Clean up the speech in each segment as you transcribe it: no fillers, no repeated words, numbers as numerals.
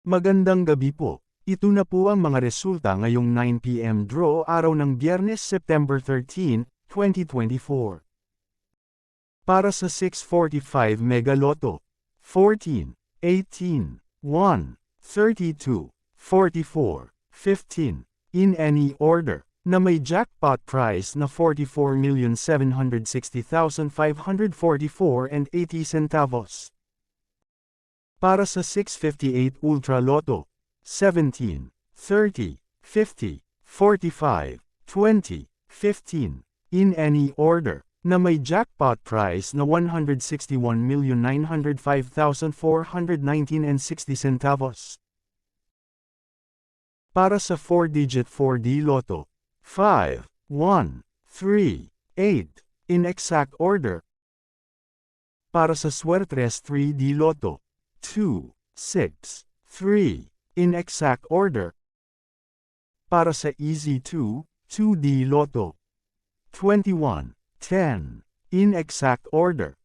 Magandang gabi po. Ito na po ang mga resulta ngayong 9 p.m. draw araw ng Biyernes, September 13, 2024. Para sa 645 Mega Lotto, 14, 18, 1, 32, 44, 15, in any order, na may jackpot prize na 44,760,544 and 80 centavos. Para sa 658 Ultra Lotto, 17, 30, 50, 45, 20, 15, in any order, na may jackpot prize na 161,905,419 and 60 centavos. Para sa 4-digit 4D Lotto, 5, 1, 3, 8, in exact order. Para sa Suertres 3D Lotto, 2, 6, 3, in exact order. Para sa Easy 2, 2D Lotto, 21, 10, in exact order.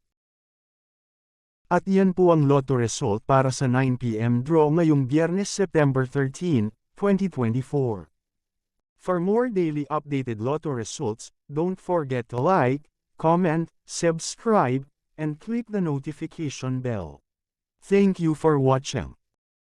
At yan po ang Lotto result para sa 9 p.m. draw ngayong Biyernes, September 13, 2024. For more daily updated Lotto results, don't forget to like, comment, subscribe, and click the notification bell. Thank you for watching.